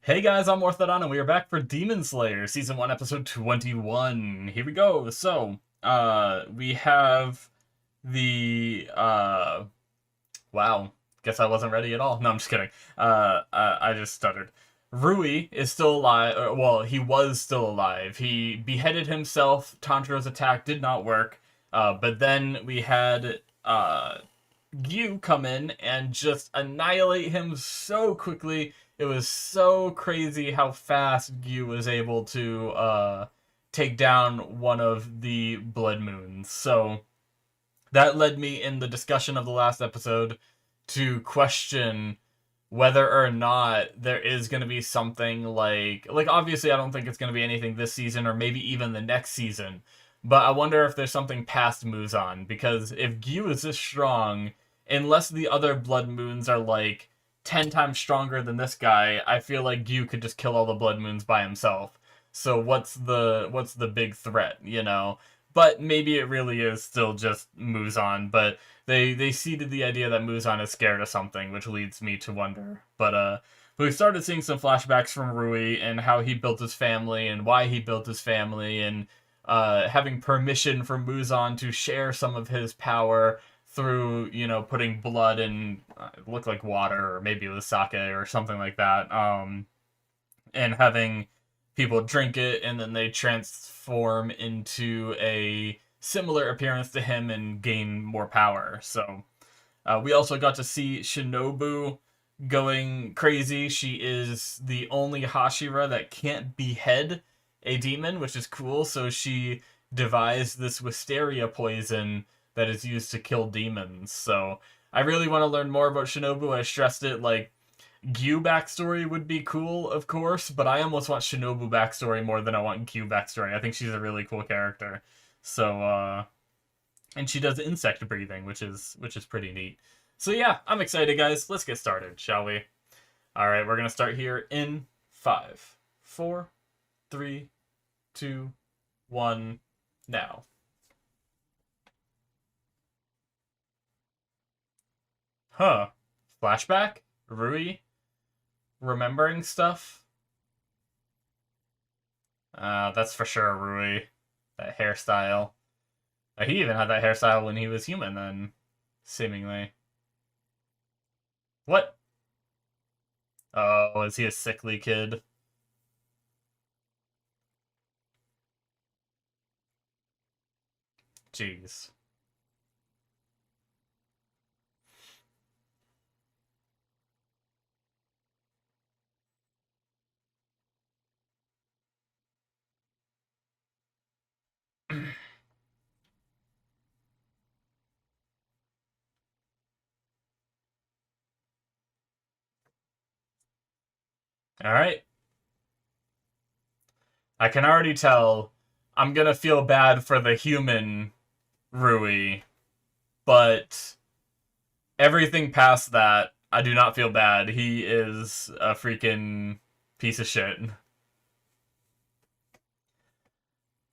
Hey guys, I'm Morthadon, and we are back for Demon Slayer, Season 1, Episode 21. Here we go. We have the. Wow. Guess I wasn't ready at all. No, I'm just kidding. I just stuttered. Rui is still alive. Well, he was still alive. He beheaded himself. Tanjiro's attack did not work. But then we had, Gyu come in and just annihilate him so quickly. It was so crazy how fast Gyu was able to take down one of the Blood Moons. So that led me in the discussion of the last episode to question whether or not there is going to be something like obviously I don't think it's going to be anything this season or maybe even the next season, but I wonder if there's something past Muzan, because if Gyu is this strong, unless the other Blood Moons are like 10 times stronger than this guy, I feel like Gyu could just kill all the Blood Moons by himself. So what's the big threat, you know? But maybe it really is still just Muzan, but they seeded the idea that Muzan is scared of something, which leads me to wonder. But we started seeing some flashbacks from Rui and how he built his family and why he built his family, and having permission from Muzan to share some of his power through, putting blood in, it looked like water, or maybe it was sake or something like that, and having people drink it, and then they transform into a similar appearance to him and gain more power. So we also got to see Shinobu going crazy. She is the only Hashira that can't behead a demon, which is cool. So she devised this wisteria poison that is used to kill demons. So I really want to learn more about Shinobu. I stressed it, like, Gyu backstory would be cool, of course, but I almost want Shinobu backstory more than I want Gyu backstory. I think she's a really cool character. So, and she does insect breathing, which is pretty neat. So yeah, I'm excited, guys. Let's get started, shall we? All right, we're gonna start here in 5, 4, 3, 2, 1, now. Huh? Flashback? Rui? Remembering stuff? That's for sure Rui. That hairstyle. He even had that hairstyle when he was human, then, seemingly. What? Oh, is he a sickly kid? Jeez. Alright. I can already tell I'm gonna feel bad for the human Rui, but everything past that, I do not feel bad. He is a freaking piece of shit.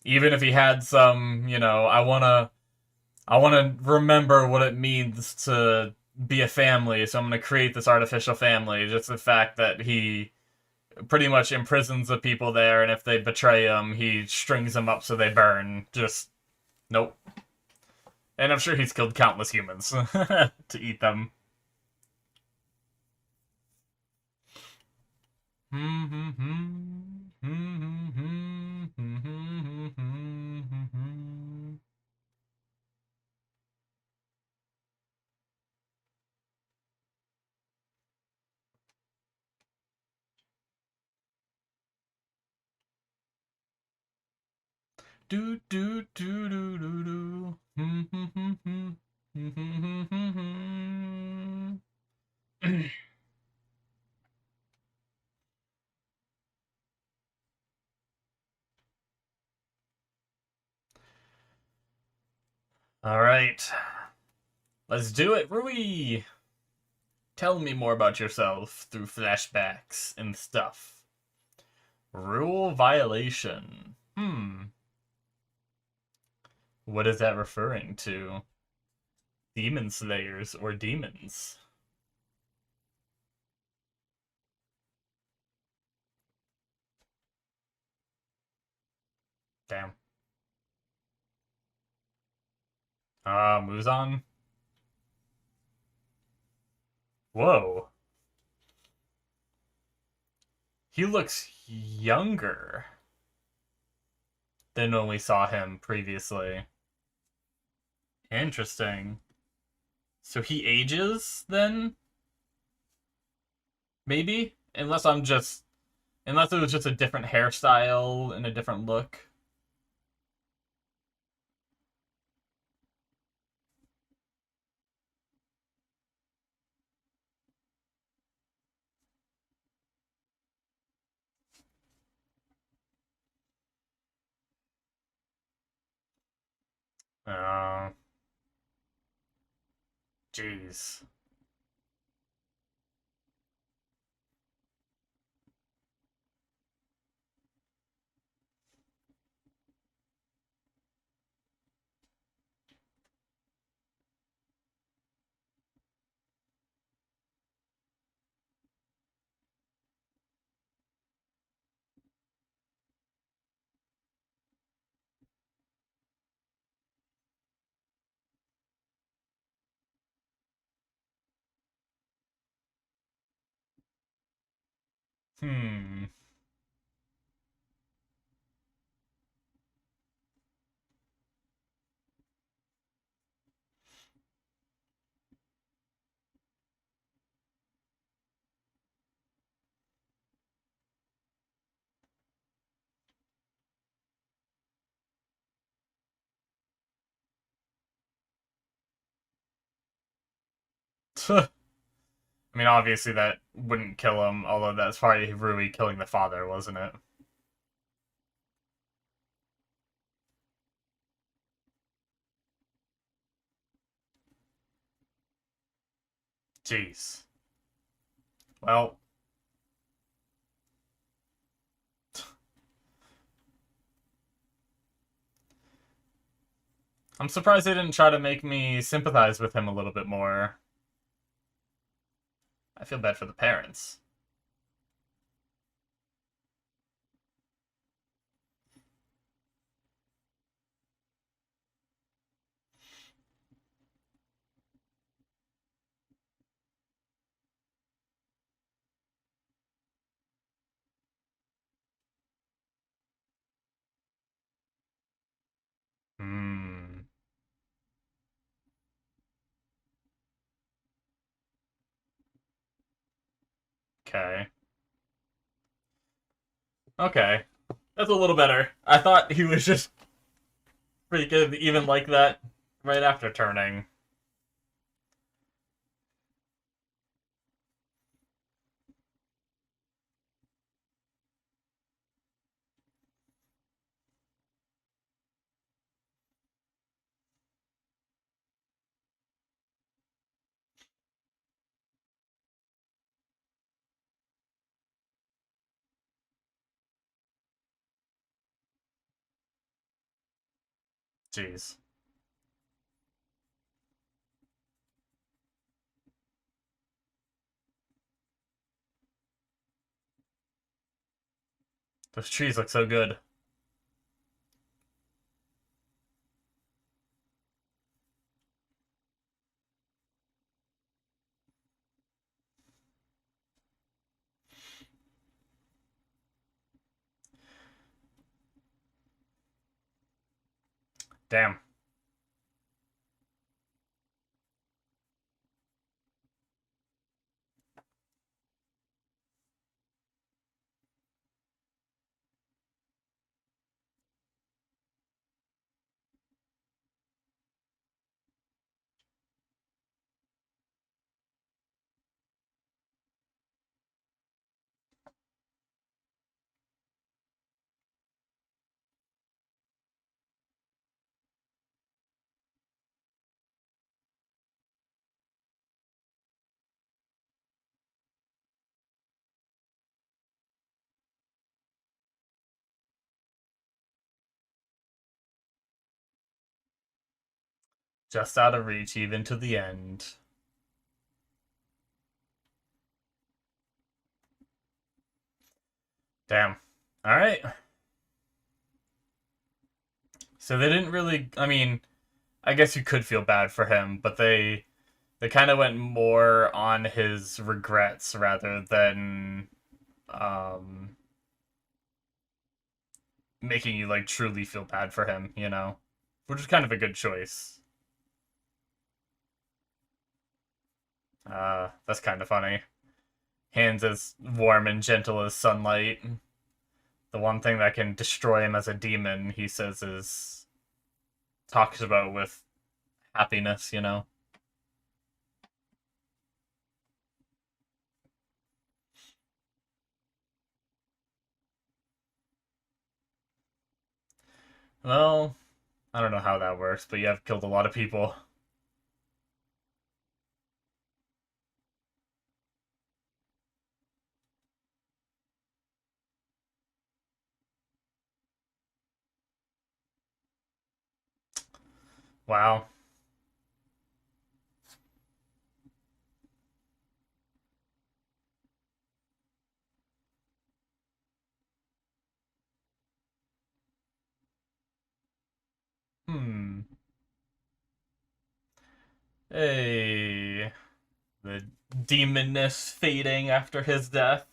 Even if he had some, I wanna remember what it means to be a family, so I'm gonna create this artificial family. Just the fact that he pretty much imprisons the people there, and if they betray him, he strings them up so they burn. Just, nope. And I'm sure he's killed countless humans to eat them. Do do do do do do. All right, let's do it, Rui. Tell me more about yourself through flashbacks and stuff. Rule violation. What is that referring to? Demon slayers or demons? Damn. Muzan. Whoa. He looks younger than when we saw him previously. Interesting. So he ages then? Maybe? Unless it was just a different hairstyle and a different look. Uh, Jeez. Hmm. I mean, obviously that wouldn't kill him, although that's probably Rui killing the father, wasn't it? Jeez. Well, I'm surprised they didn't try to make me sympathize with him a little bit more. I feel bad for the parents. Hmm. Okay. Okay. That's a little better. I thought he was just freaking even like that right after turning. Jeez. Those trees look so good. Damn. Just out of reach, even to the end. Damn. Alright. So they didn't really. I mean, I guess you could feel bad for him, but they kind of went more on his regrets rather than um, making you like truly feel bad for him. Which is kind of a good choice. That's kind of funny. Hands as warm and gentle as sunlight. The one thing that can destroy him as a demon, he says, is talks about with happiness. Well, I don't know how that works, but you have killed a lot of people. Wow. Hmm. Hey. The demonness fading after his death.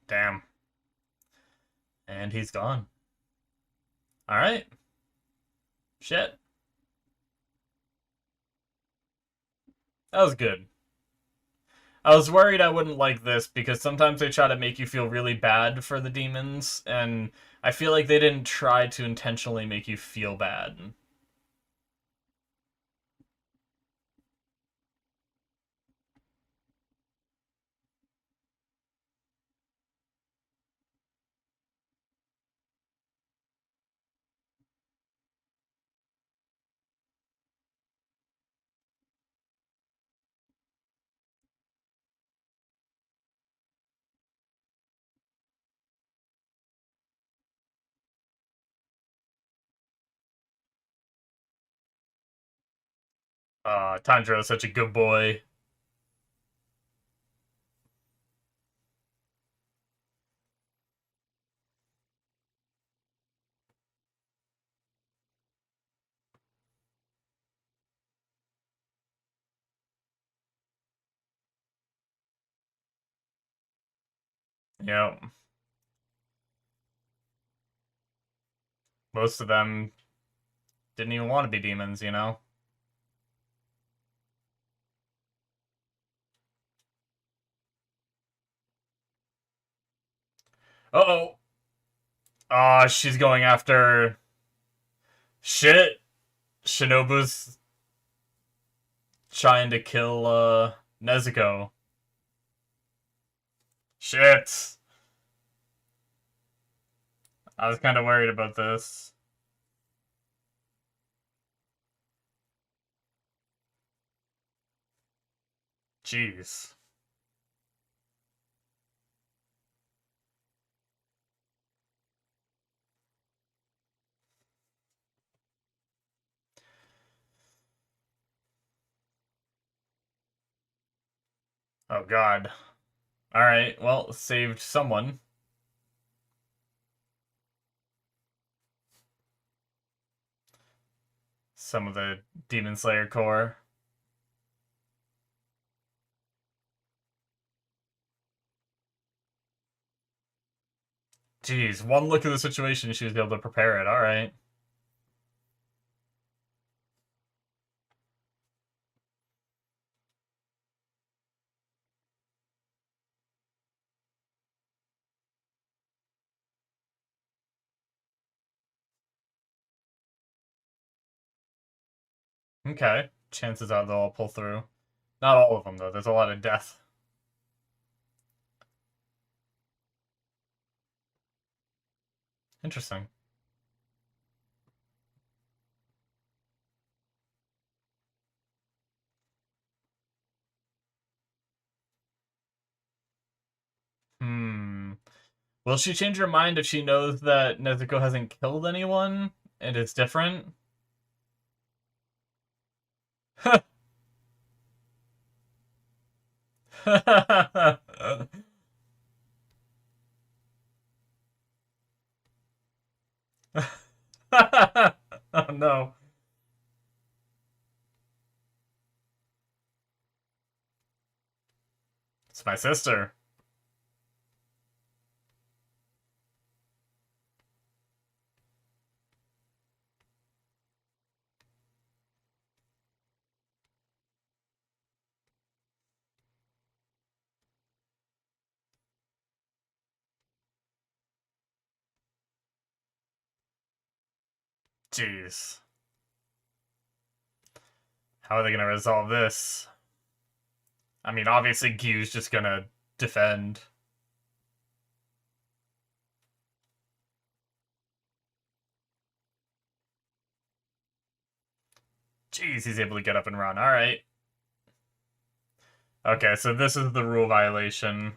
Damn. And he's gone. Alright. Shit. That was good. I was worried I wouldn't like this because sometimes they try to make you feel really bad for the demons, and I feel like they didn't try to intentionally make you feel bad. Tanjiro is such a good boy. Yep. Most of them didn't even want to be demons. Uh-oh. She's going after... Shit. Shinobu's trying to kill, Nezuko. Shit. I was kind of worried about this. Jeez. Oh god. Alright, well, saved someone. Some of the Demon Slayer core. Jeez, one look at the situation, she was able to prepare it. Alright. Okay. Chances are they'll all pull through. Not all of them, though. There's a lot of death. Interesting. Hmm. Will she change her mind if she knows that Nezuko hasn't killed anyone and it's different? Oh no. It's my sister. Jeez. How are they gonna resolve this? I mean, obviously Gyu's just gonna defend. Jeez, he's able to get up and run. Alright. Okay, so this is the rule violation.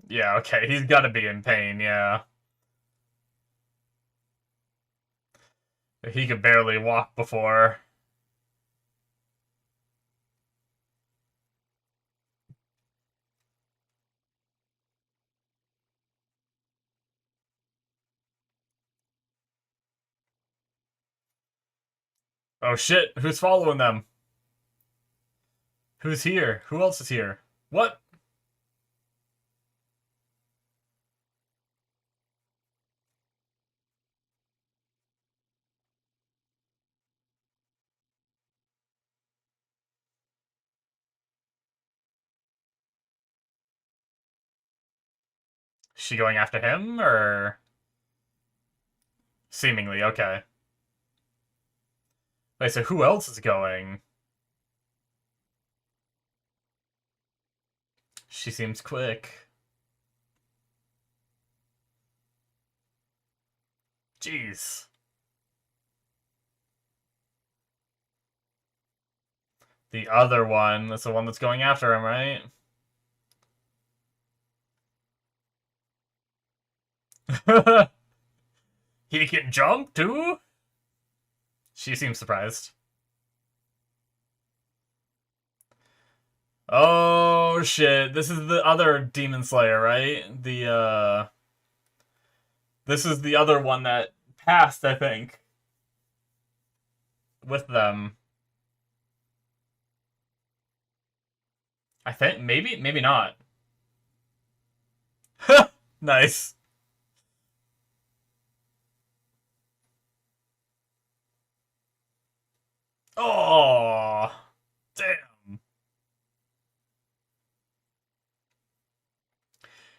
Yeah, okay, he's gotta be in pain, yeah. He could barely walk before. Oh shit, who's following them? Who's here? Who else is here? What? Is she going after him, or...? Seemingly, okay. Wait, so who else is going? She seems quick. Jeez. The other one, that's the one that's going after him, right? He can jump, too? She seems surprised. Oh, shit. This is the other Demon Slayer, right? This is the other one that passed, I think. With them. I think, maybe? Maybe not. Nice. Oh, damn.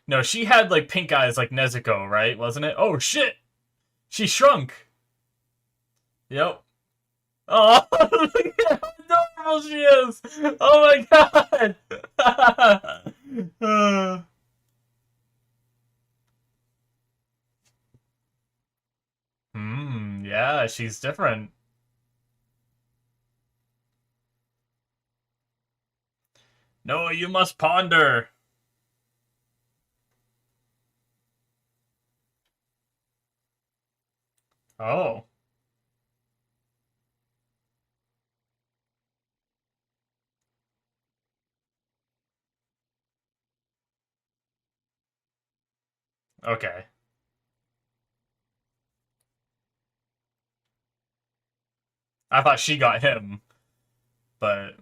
No, she had, like, pink eyes like Nezuko, right? Wasn't it? Oh, shit! She shrunk! Yep. Oh, look at how adorable she is! Oh my god! Yeah, she's different. No, you must ponder. Oh, okay. I thought she got him, but...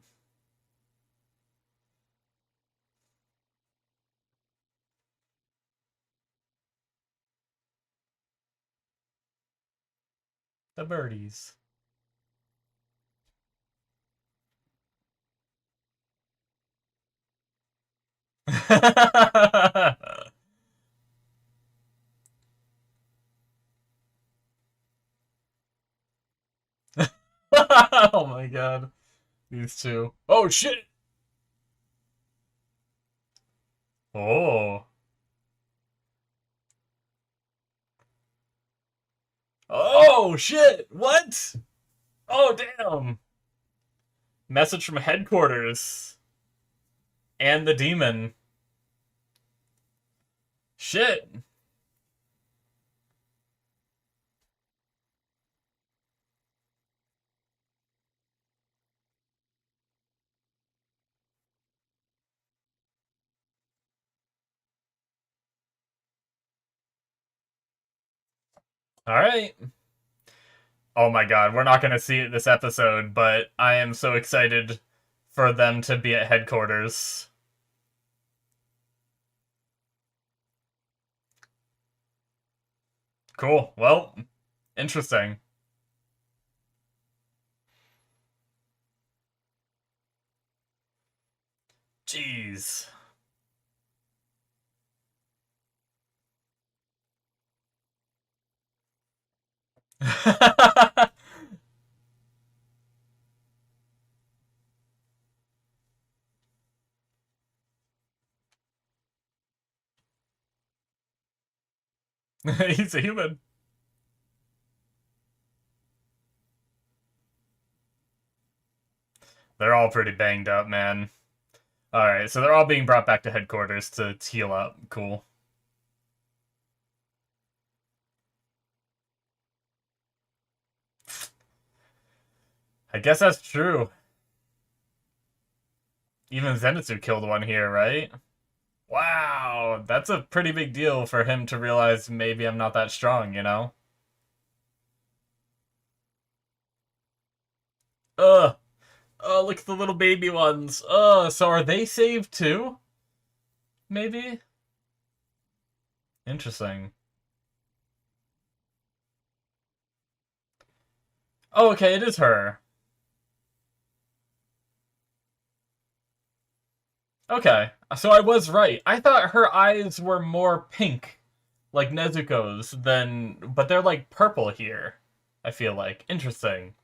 The birdies. Oh my god. These two. Oh shit! Oh. Oh! Oh shit! What? Oh damn! Message from headquarters and the demon. Shit. All right. Oh my god, we're not gonna see it this episode, but I am so excited for them to be at headquarters. Cool. Well, interesting. Jeez. He's a human. They're all pretty banged up, man. Alright, so they're all being brought back to headquarters to heal up. Cool. I guess that's true. Even Zenitsu killed one here, right? Wow, that's a pretty big deal for him to realize maybe I'm not that strong, you know? Ugh. Oh, look at the little baby ones. So are they saved too? Maybe? Interesting. Oh, okay, it is her. Okay, so I was right. I thought her eyes were more pink, like Nezuko's, but they're like purple here, I feel like. Interesting.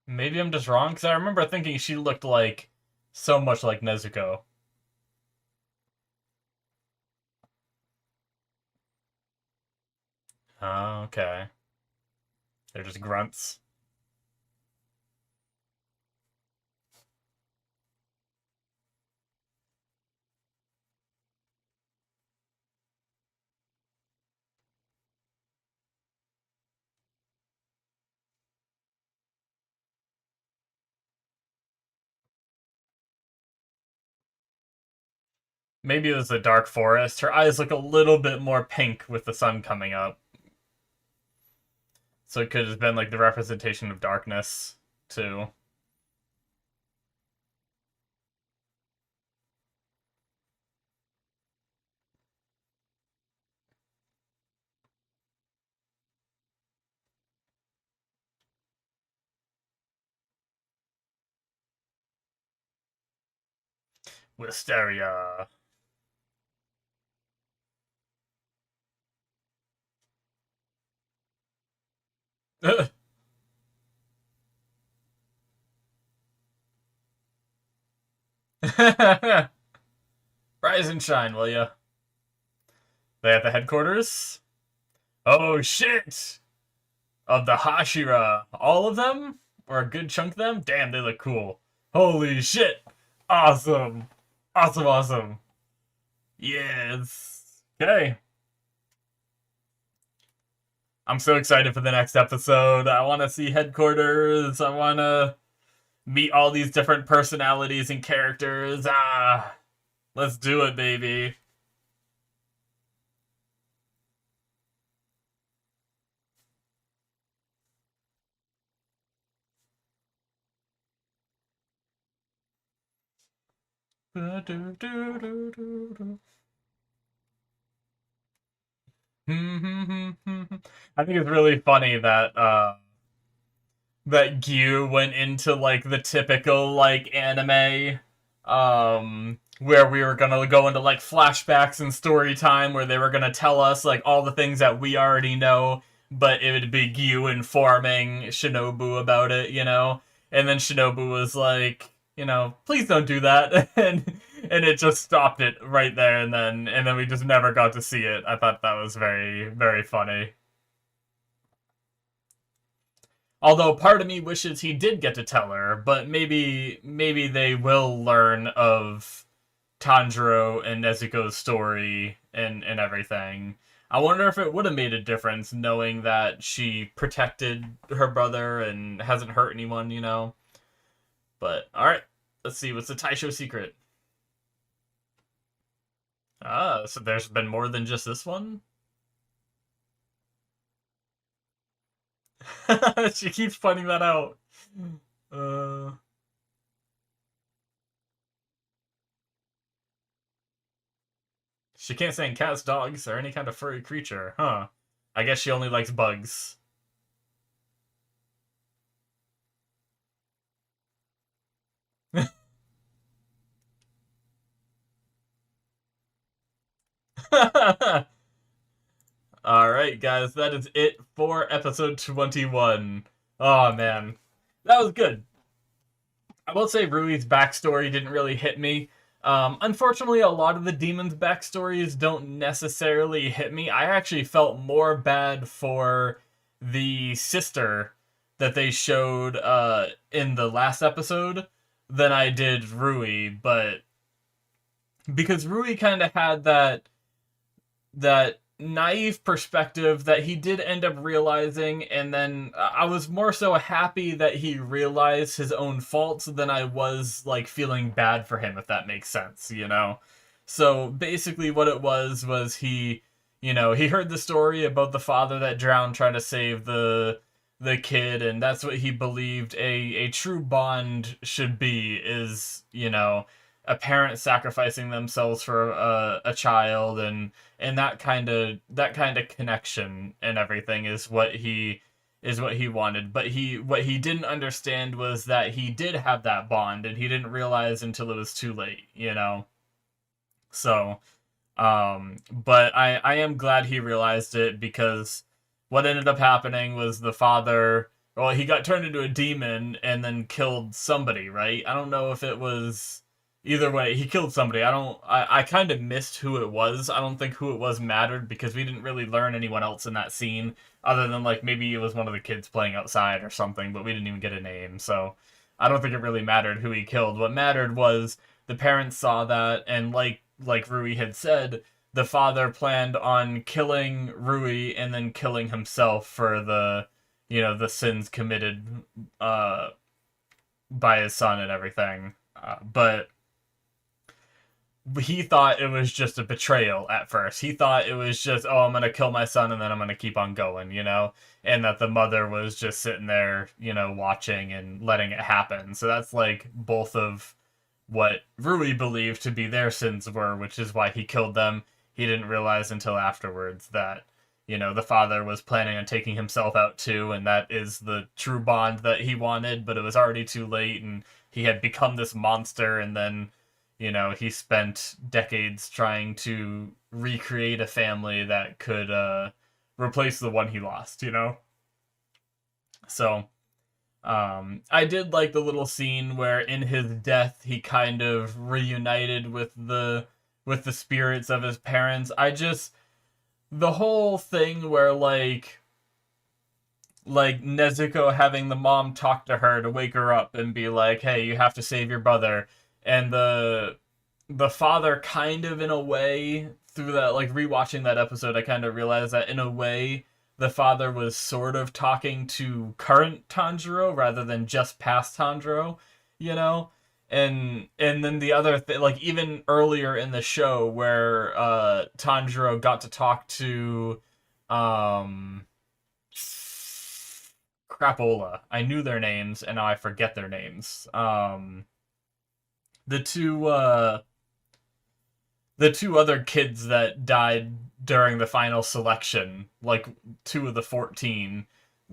Maybe I'm just wrong, because I remember thinking she looked like so much like Nezuko. Oh, okay. They're just grunts. Maybe it was the dark forest. Her eyes look a little bit more pink with the sun coming up. So it could have been like the representation of darkness, too. Wisteria. Rise and shine, will ya? They at the headquarters? Oh shit! Of the Hashira. All of them? Or a good chunk of them? Damn, they look cool. Holy shit! Awesome! Awesome, awesome. Yes. Okay. I'm so excited for the next episode. I want to see headquarters. I want to meet all these different personalities and characters. Let's do it, baby. I think it's really funny that that Gyu went into like the typical like anime where we were gonna go into like flashbacks and story time where they were gonna tell us like all the things that we already know, but it would be Gyu informing Shinobu about it, you know? And then Shinobu was like, you know, please don't do that and it just stopped it right there and then we just never got to see it. I thought that was very, very funny. Although part of me wishes he did get to tell her, but maybe they will learn of Tanjiro and Nezuko's story and everything. I wonder if it would have made a difference knowing that she protected her brother and hasn't hurt anyone, you know? But, alright. Let's see, what's the Taisho secret? Ah, so there's been more than just this one? She keeps pointing that out. Uh... She can't stand cats, dogs, or any kind of furry creature, huh? I guess she only likes bugs. Alright, guys, that is it for episode 21. Oh, man. That was good. I will say Rui's backstory didn't really hit me. Unfortunately, a lot of the demons' backstories don't necessarily hit me. I actually felt more bad for the sister that they showed in the last episode than I did Rui, but because Rui kind of had that naive perspective that he did end up realizing, and then I was more so happy that he realized his own faults than I was like feeling bad for him, if that makes sense, you know. So basically what it was he, you know, he heard the story about the father that drowned trying to save the kid, and that's what he believed a true bond should be, is, you know, a parent sacrificing themselves for a child, and that kind of connection and everything is what he wanted. But what he didn't understand was that he did have that bond, and he didn't realize until it was too late, you know. So but I am glad he realized it, because what ended up happening was the father, well, he got turned into a demon and then killed somebody, right? I don't know if it was, either way, he killed somebody. I kind of missed who it was. I don't think who it was mattered, because we didn't really learn anyone else in that scene, other than like maybe it was one of the kids playing outside or something, but we didn't even get a name. So I don't think it really mattered who he killed. What mattered was the parents saw that, and like Rui had said, the father planned on killing Rui and then killing himself for the, you know, the sins committed by his son and everything. But he thought it was just a betrayal at first. He thought it was just, oh, I'm gonna kill my son and then I'm gonna keep on going, you know? And that the mother was just sitting there, you know, watching and letting it happen. So that's like both of what Rui believed to be their sins were, which is why he killed them. He didn't realize until afterwards that, you know, the father was planning on taking himself out too, and that is the true bond that he wanted, but it was already too late, and he had become this monster, and then, you know, he spent decades trying to recreate a family that could replace the one he lost, you know? So, I did like the little scene where in his death he kind of reunited with the spirits of his parents. The whole thing where like Nezuko having the mom talk to her to wake her up and be like, "Hey, you have to save your brother," and the father kind of, in a way, through that, like rewatching that episode, I kind of realized that in a way the father was sort of talking to current Tanjiro rather than just past Tanjiro, you know? And then the other thing, like even earlier in the show where Tanjiro got to talk to um Crapola. I knew their names and now I forget their names. The two the two other kids that died during the final selection, like two of the 14,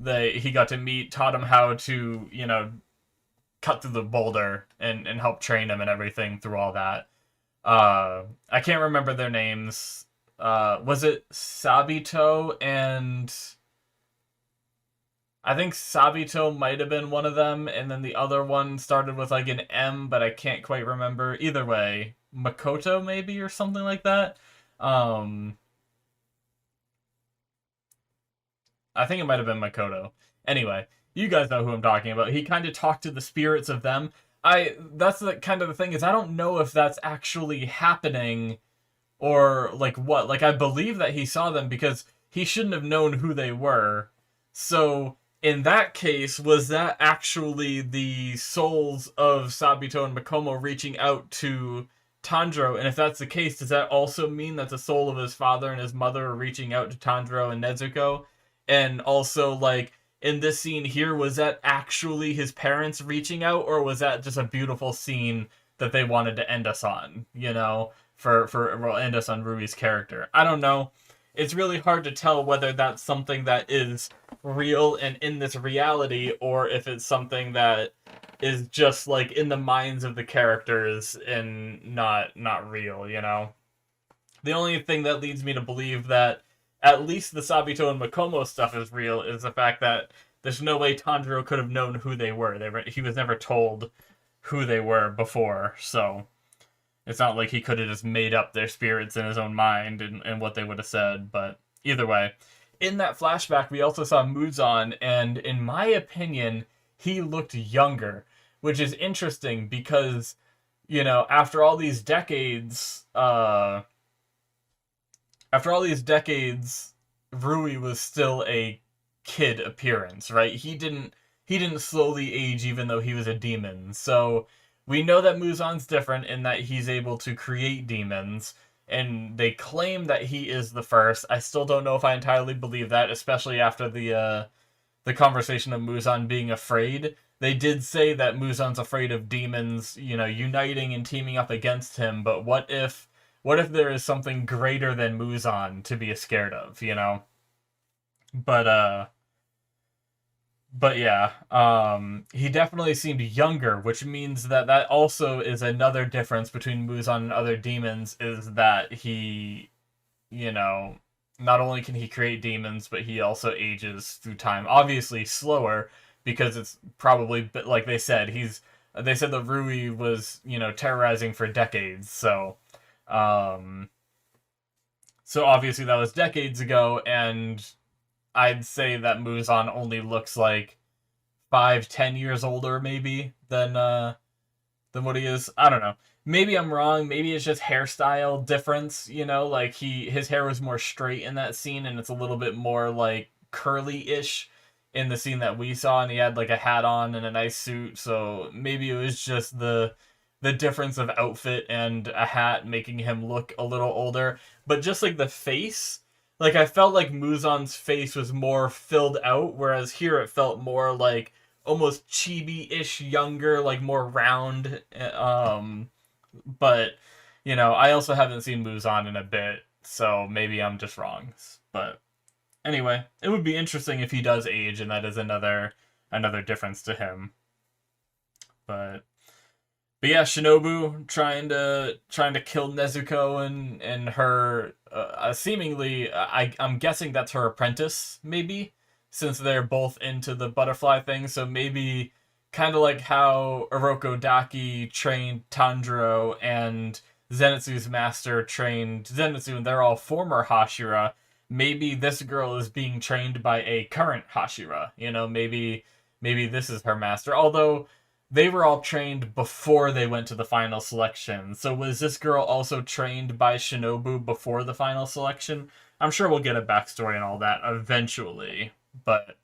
he got to meet, taught him how to, you know, cut through the boulder and help train him and everything through all that. I can't remember their names. Was it Sabito and I think Sabito might have been one of them, and then the other one started with like an M, but I can't quite remember. Either way, Makoto maybe or something like that. Um, I think it might have been Makoto. Anyway, You guys know who I'm talking about. He kind of talked to the spirits of them. That's the kind of the thing is I don't know if that's actually happening or like what. Like I believe that he saw them because he shouldn't have known who they were. So in that case, was that actually the souls of Sabito and Makomo reaching out to Tanjiro? And if that's the case, does that also mean that the soul of his father and his mother are reaching out to Tanjiro and Nezuko? And also, like, in this scene here, was that actually his parents reaching out, or was that just a beautiful scene that they wanted to end us on, you know, well, end us on Rui's character? I don't know. It's really hard to tell whether that's something that is real and in this reality, or if it's something that is just like in the minds of the characters and not real, you know. The only thing that leads me to believe that at least the Sabito and Makomo stuff is real is the fact that there's no way Tanjiro could have known who they were. He was never told who they were before, so it's not like he could have just made up their spirits in his own mind and what they would have said. But either way, in that flashback, we also saw Muzan, and in my opinion, he looked younger, which is interesting because, you know, after all these decades, Rui was still a kid appearance, right? He didn't slowly age even though he was a demon. So we know that Muzan's different in that he's able to create demons, and they claim that he is the first. I still don't know if I entirely believe that, especially after the conversation of Muzan being afraid. They did say that Muzan's afraid of demons, you know, uniting and teaming up against him, but what if there is something greater than Muzan to be scared of, you know? But yeah, he definitely seemed younger, which means that also is another difference between Muzan and other demons, is that he, you know, not only can he create demons, but he also ages through time. Obviously slower, because it's probably, like they said, they said that Rui was, you know, terrorizing for decades, so obviously that was decades ago, and I'd say that Muzan only looks like 5-10 years older, maybe, than what he is. I don't know. Maybe I'm wrong. Maybe it's just hairstyle difference, you know? Like, his hair was more straight in that scene, and it's a little bit more, like, curly-ish in the scene that we saw, and he had, like, a hat on and a nice suit, so maybe it was just the difference of outfit and a hat making him look a little older. But just, like, the face, like, I felt like Muzan's face was more filled out, whereas here it felt more like almost chibi-ish younger, like more round. But, you know, I also haven't seen Muzan in a bit, so maybe I'm just wrong. But anyway, it would be interesting if he does age, and that is another difference to him. But yeah, Shinobu trying to kill Nezuko and her seemingly, I'm guessing that's her apprentice, maybe, since they're both into the butterfly thing. So maybe kind of like how Orokodaki trained Tanjiro and Zenitsu's master trained Zenitsu, and they're all former Hashira. Maybe this girl is being trained by a current Hashira. You know, maybe this is her master. Although they were all trained before they went to the final selection. So was this girl also trained by Shinobu before the final selection? I'm sure we'll get a backstory and all that eventually. But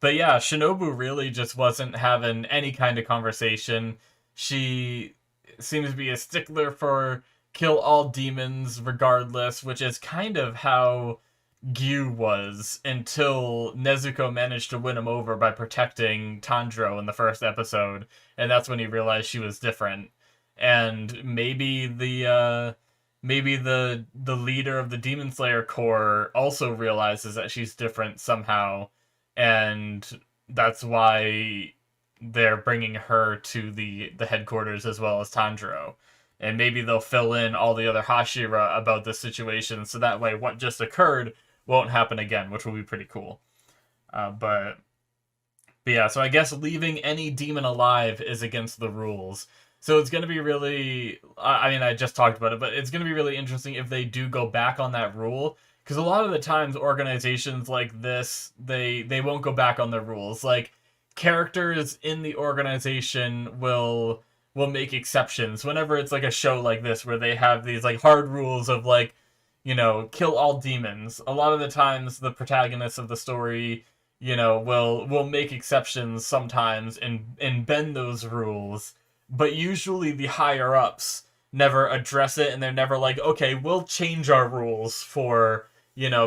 yeah, Shinobu really just wasn't having any kind of conversation. She seems to be a stickler for kill all demons regardless, which is kind of how Gyu was until Nezuko managed to win him over by protecting Tanjiro in the first episode, and that's when he realized she was different. And maybe the leader of the Demon Slayer Corps also realizes that she's different somehow, and that's why they're bringing her to the headquarters as well as Tanjiro. And maybe they'll fill in all the other Hashira about this situation, so that way what just occurred won't happen again, which will be pretty cool. But yeah, so I guess leaving any demon alive is against the rules. So it's going to be really, I mean, I just talked about it, but it's going to be really interesting if they do go back on that rule, because a lot of the times organizations like this, they won't go back on their rules. Like, characters in the organization will make exceptions whenever it's like a show like this where they have these like hard rules of like, kill all demons. A lot of the times the protagonists of the story, will make exceptions sometimes and bend those rules, but usually the higher ups never address it, and they're never like, okay, we'll change our rules for,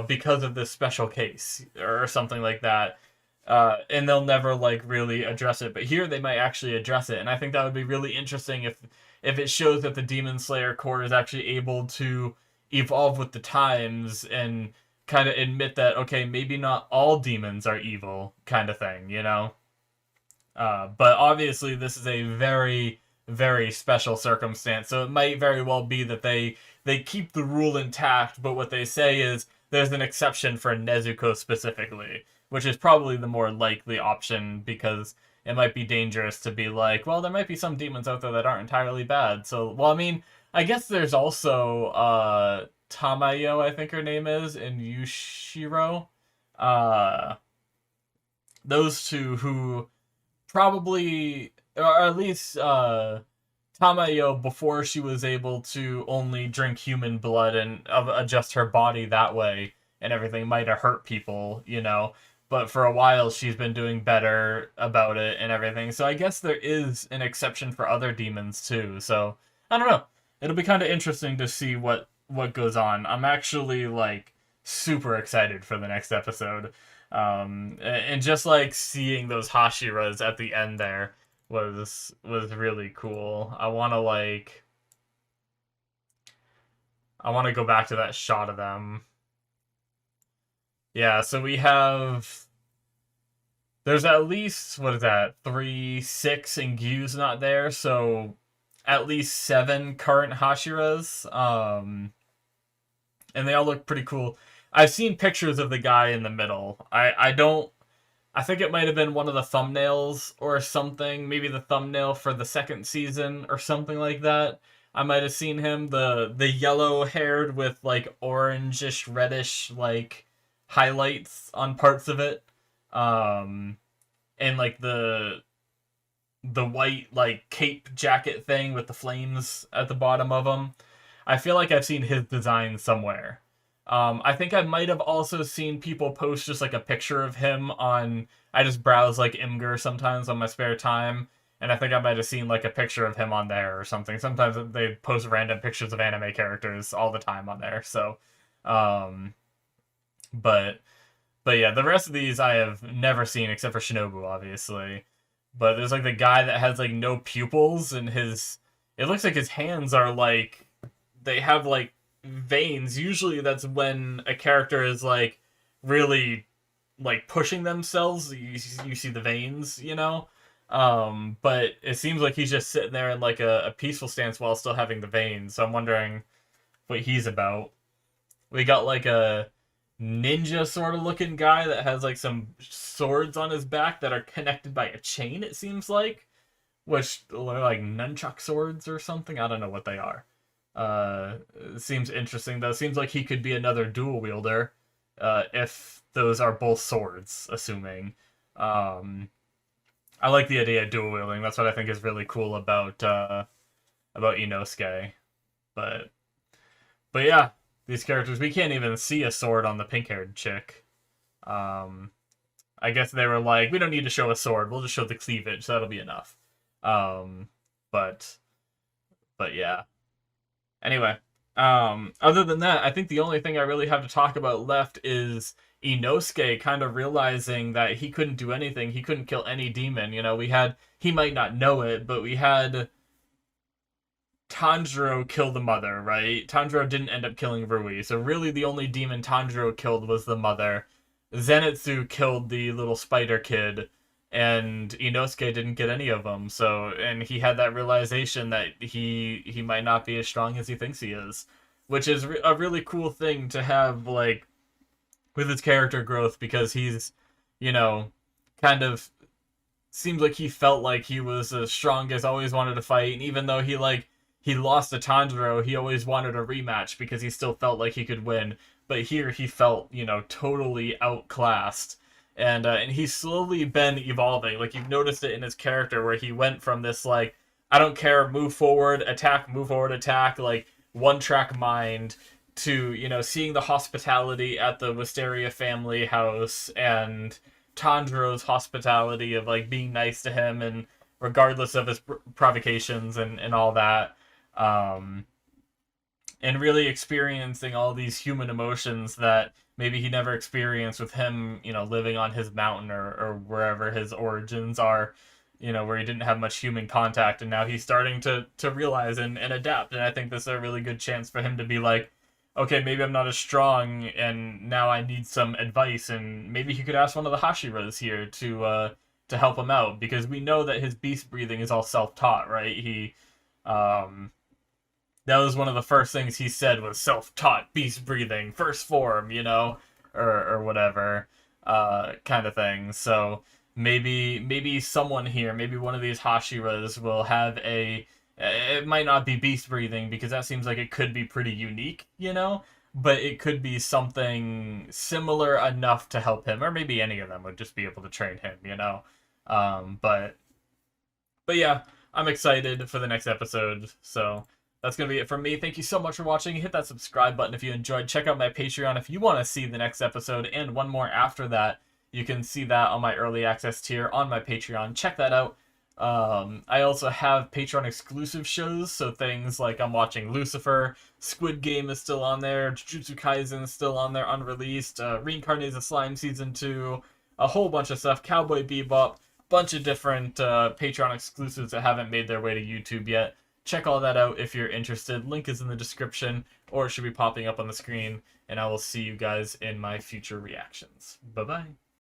because of this special case or something like that. And they'll never like really address it. But here they might actually address it, and I think that would be really interesting if it shows that the Demon Slayer Corps is actually able to evolve with the times and kind of admit that, okay, maybe not all demons are evil, kind of thing. But obviously this is a very, very special circumstance, so it might very well be that they keep the rule intact, but what they say is there's an exception for Nezuko specifically, which is probably the more likely option, because it might be dangerous to be like, well, there might be some demons out there that aren't entirely bad. So, well, I mean, I guess there's also Tamayo, I think her name is, and Yushiro. Those two who probably, or at least Tamayo, before she was able to only drink human blood and adjust her body that way and everything, might have hurt people. But for a while she's been doing better about it and everything. So I guess there is an exception for other demons too. So I don't know. It'll be kind of interesting to see what goes on. I'm actually like super excited for the next episode. And just like seeing those Hashiras at the end there was really cool. I want to go back to that shot of them. Yeah, so there's at least, what is that, 3, 6, and Gyu's not there, so at least 7 current Hashiras, and they all look pretty cool. I've seen pictures of the guy in the middle. I think it might have been one of the thumbnails or something, maybe the thumbnail for the second season or something like that. I might have seen him, the yellow-haired with, like, orangish, reddish, like, highlights on parts of it, and like the white like cape jacket thing with the flames at the bottom of them. I feel like I've seen his design somewhere. I think I might have also seen people post just like a picture of him on, I just browse like Imgur sometimes on my spare time, and I think I might have seen like a picture of him on there or something. Sometimes they post random pictures of anime characters all the time on there, so but yeah, the rest of these I have never seen except for Shinobu, obviously. But there's like the guy that has like no pupils, and it looks like his hands are like, they have like veins. Usually that's when a character is like really like pushing themselves. You see the veins, but it seems like he's just sitting there in like a peaceful stance while still having the veins. So I'm wondering what he's about. We got like a ninja sort of looking guy that has like some swords on his back that are connected by a chain, it seems like, which are like nunchuck swords or something. I don't know what they are. It seems interesting though. It seems like he could be another dual wielder, if those are both swords, assuming. I like the idea of dual wielding. That's what I think is really cool about Inosuke. But yeah, these characters, we can't even see a sword on the pink-haired chick. I guess they were like, we don't need to show a sword, we'll just show the cleavage, so that'll be enough. But yeah. Anyway, other than that, I think the only thing I really have to talk about left is Inosuke kind of realizing that he couldn't do anything, he couldn't kill any demon. He might not know it, but we had Tanjiro kill the mother, right? Tanjiro didn't end up killing Rui, so really the only demon Tanjiro killed was the mother. Zenitsu killed the little spider kid, and Inosuke didn't get any of them. So, and he had that realization that he might not be as strong as he thinks he is, which is a really cool thing to have, like, with his character growth, because he's, kind of seems like he felt like he was as strong as always wanted to fight, and even though he lost to Tanjiro, he always wanted a rematch because he still felt like he could win. but here he felt, totally outclassed. And he's slowly been evolving. Like, you've noticed it in his character where he went from this, like, I don't care, move forward, attack, like, one track mind, to, seeing the hospitality at the Wisteria family house, and Tanjiro's hospitality of, like, being nice to him, and regardless of his provocations and all that. And really experiencing all these human emotions that maybe he never experienced with him, living on his mountain, or wherever his origins are, where he didn't have much human contact, and now he's starting to realize and adapt. And I think this is a really good chance for him to be like, okay, maybe I'm not as strong, and now I need some advice, and maybe he could ask one of the Hashiras here to help him out, because we know that his beast breathing is all self-taught, right? That was one of the first things he said, was self-taught beast breathing, first form, or whatever, kind of thing. So maybe someone here, maybe one of these Hashiras will have it might not be beast breathing, because that seems like it could be pretty unique, but it could be something similar enough to help him, or maybe any of them would just be able to train him, but yeah, I'm excited for the next episode, so that's going to be it from me. Thank you so much for watching. Hit that subscribe button if you enjoyed. Check out my Patreon if you want to see the next episode, and one more after that. You can see that on my early access tier on my Patreon. Check that out. I also have Patreon exclusive shows, so things like I'm watching Lucifer, Squid Game is still on there, Jujutsu Kaisen is still on there unreleased, Reincarnated as Slime Season 2, a whole bunch of stuff, Cowboy Bebop, bunch of different Patreon exclusives that haven't made their way to YouTube yet. Check all that out if you're interested. Link is in the description, or it should be popping up on the screen, and I will see you guys in my future reactions. Bye-bye.